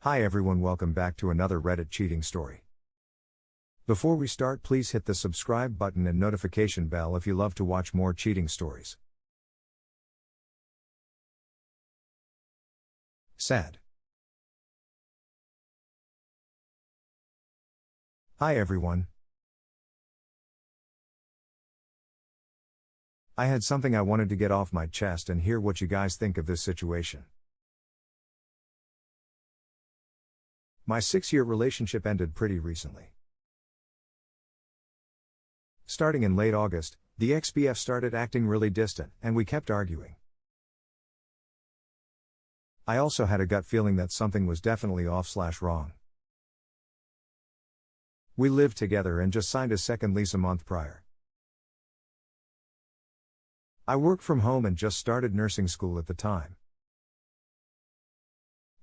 Hi everyone, welcome back to another Reddit cheating story. Before we start, please hit the subscribe button and notification bell if you love to watch more cheating stories. Sad. Hi everyone. I had something I wanted to get off my chest and hear what you guys think of this situation. My 6-year relationship ended pretty recently. Starting in late August, the ex-BF started acting really distant, and we kept arguing. I also had a gut feeling that something was definitely off/wrong. We lived together and just signed a second lease a month prior. I worked from home and just started nursing school at the time.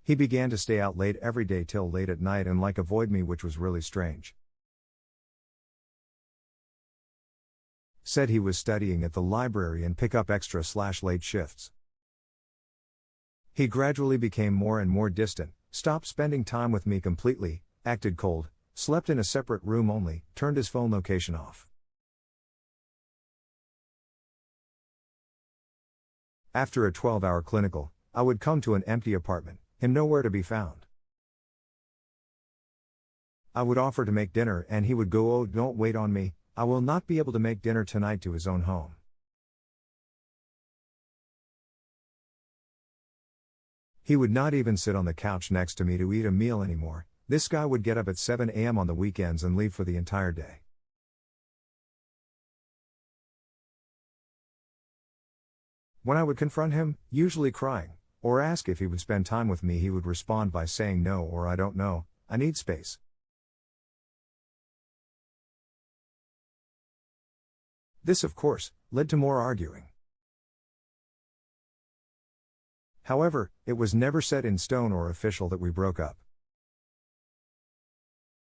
He began to stay out late every day till late at night and avoid me, which was really strange. Said he was studying at the library and pick up extra/late shifts. He gradually became more and more distant, stopped spending time with me completely, acted cold, slept in a separate room only, turned his phone location off. After a 12-hour clinical, I would come to an empty apartment, him nowhere to be found. I would offer to make dinner and he would go, "Oh, don't wait on me, I will not be able to make dinner tonight," to his own home. He would not even sit on the couch next to me to eat a meal anymore. This guy would get up at 7 a.m. on the weekends and leave for the entire day. When I would confront him, usually crying, or ask if he would spend time with me, he would respond by saying no or "I don't know, I need space." This, of course, led to more arguing. However, it was never set in stone or official that we broke up.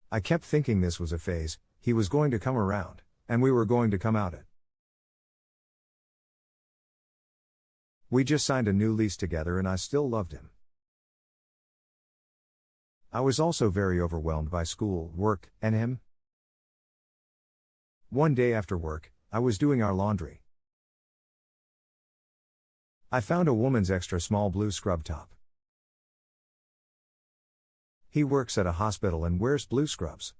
I kept thinking this was a phase, he was going to come around, and we were going to come out it. We just signed a new lease together and I still loved him. I was also very overwhelmed by school, work, and him. One day after work, I was doing our laundry. I found a woman's extra small blue scrub top. He works at a hospital and wears blue scrubs.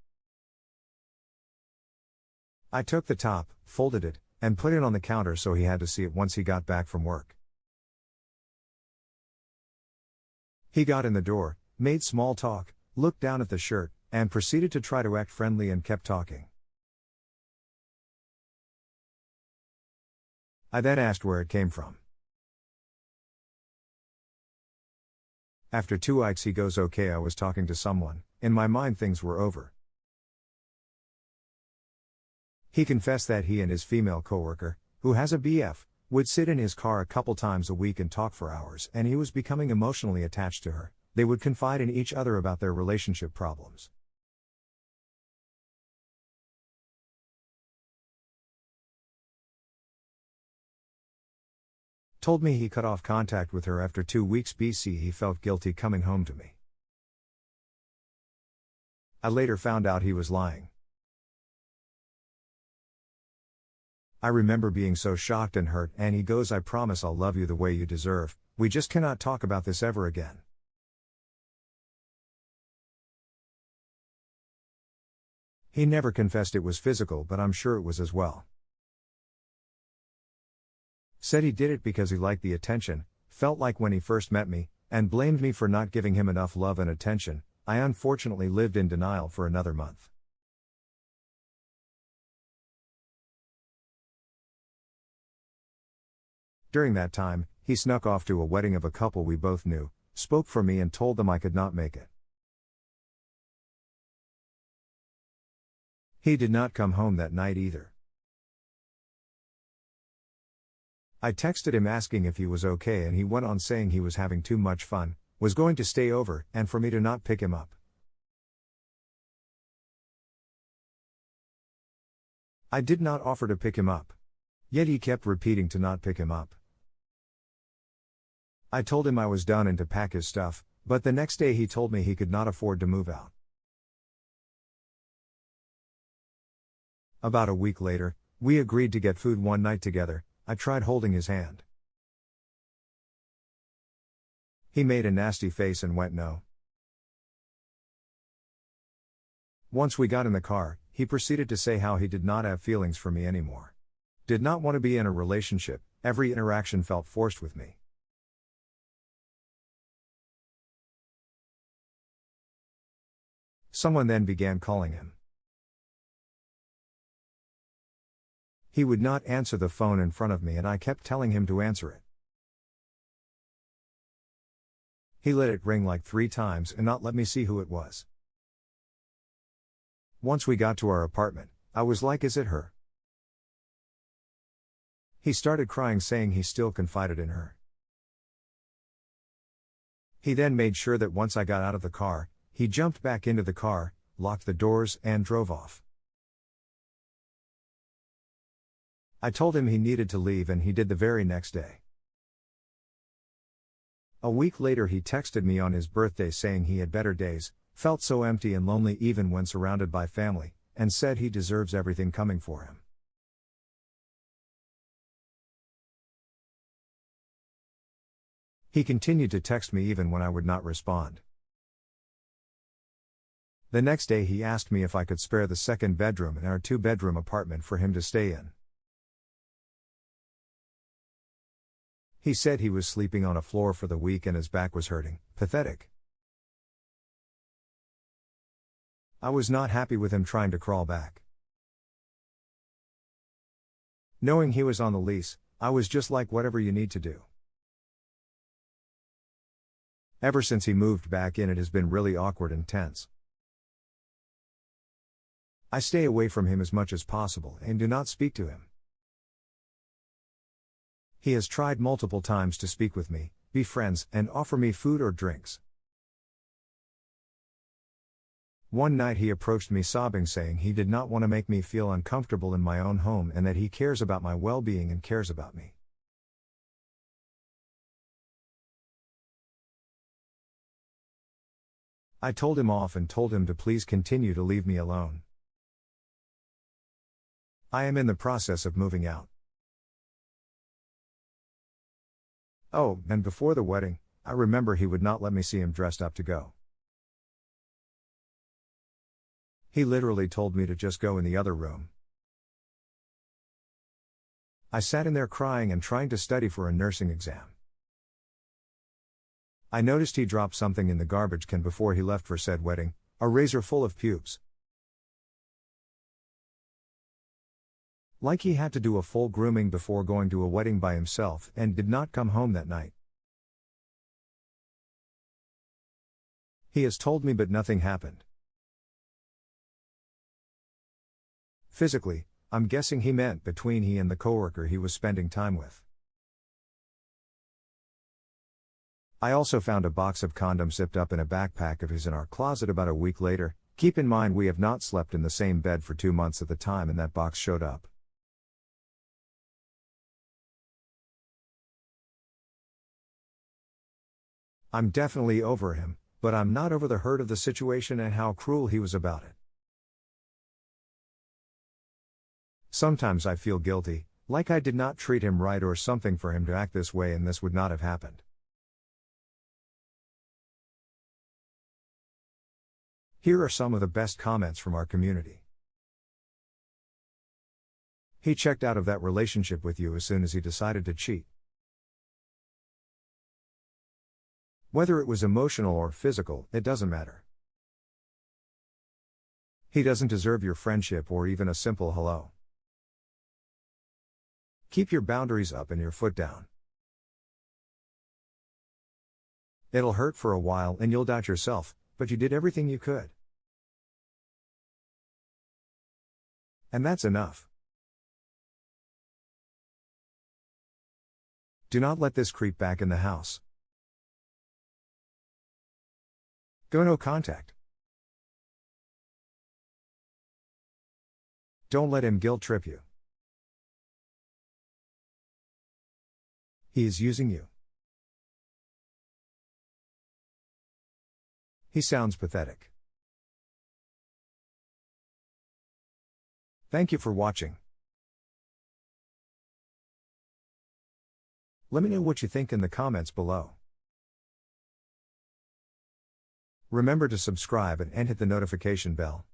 I took the top, folded it, and put it on the counter so he had to see it once he got back from work. He got in the door, made small talk, looked down at the shirt, and proceeded to try to act friendly and kept talking. I then asked where it came from. After 2 ikes he goes, "Okay, I was talking to someone." In my mind things were over. He confessed that he and his female coworker, who has a BF, would sit in his car a couple times a week and talk for hours, and he was becoming emotionally attached to her. They would confide in each other about their relationship problems. Told me he cut off contact with her after 2 weeks BC. He felt guilty coming home to me. I later found out he was lying. I remember being so shocked and hurt, and he goes, "I promise I'll love you the way you deserve. We just cannot talk about this ever again." He never confessed it was physical, but I'm sure it was as well. Said he did it because he liked the attention, felt like when he first met me, and blamed me for not giving him enough love and attention. I unfortunately lived in denial for another month. During that time, he snuck off to a wedding of a couple we both knew, spoke for me and told them I could not make it. He did not come home that night either. I texted him asking if he was okay, and he went on saying he was having too much fun, was going to stay over, and for me to not pick him up. I did not offer to pick him up. Yet he kept repeating to not pick him up. I told him I was done and to pack his stuff, But the next day he told me he could not afford to move out. About a week later, we agreed to get food one night together. I tried holding his hand. He made a nasty face and went no. Once we got in the car, he proceeded to say how he did not have feelings for me anymore. Did not want to be in a relationship, every interaction felt forced with me. Someone then began calling him. He would not answer the phone in front of me and I kept telling him to answer it. He let it ring like 3 times and not let me see who it was. Once we got to our apartment, I was like, is it her? He started crying saying he still confided in her. He then made sure that once I got out of the car, he jumped back into the car, locked the doors, and drove off. I told him he needed to leave and he did the very next day. A week later he texted me on his birthday saying he had better days, felt so empty and lonely even when surrounded by family, and said he deserves everything coming for him. He continued to text me even when I would not respond. The next day he asked me if I could spare the second bedroom in our 2-bedroom apartment for him to stay in. He said he was sleeping on a floor for the week and his back was hurting. Pathetic. I was not happy with him trying to crawl back. Knowing he was on the lease, I was just like, whatever you need to do. Ever since he moved back in, it has been really awkward and tense. I stay away from him as much as possible and do not speak to him. He has tried multiple times to speak with me, be friends, and offer me food or drinks. One night he approached me sobbing saying he did not want to make me feel uncomfortable in my own home and that he cares about my well-being and cares about me. I told him off and told him to please continue to leave me alone. I am in the process of moving out. Oh, and before the wedding, I remember he would not let me see him dressed up to go. He literally told me to just go in the other room. I sat in there crying and trying to study for a nursing exam. I noticed he dropped something in the garbage can before he left for said wedding, a razor full of pubes. Like he had to do a full grooming before going to a wedding by himself and did not come home that night. He has told me but nothing happened. Physically, I'm guessing he meant between he and the coworker he was spending time with. I also found a box of condoms zipped up in a backpack of his in our closet about a week later. Keep in mind we have not slept in the same bed for 2 months at the time and that box showed up. I'm definitely over him, but I'm not over the hurt of the situation and how cruel he was about it. Sometimes I feel guilty, like I did not treat him right or something for him to act this way and this would not have happened. Here are some of the best comments from our community. He checked out of that relationship with you as soon as he decided to cheat. Whether it was emotional or physical, it doesn't matter. He doesn't deserve your friendship or even a simple hello. Keep your boundaries up and your foot down. It'll hurt for a while and you'll doubt yourself, but you did everything you could. And that's enough. Do not let this creep back in the house. Go no contact. Don't let him guilt trip you. He is using you. He sounds pathetic. Thank you for watching. Let me know what you think in the comments below. Remember to subscribe and hit the notification bell.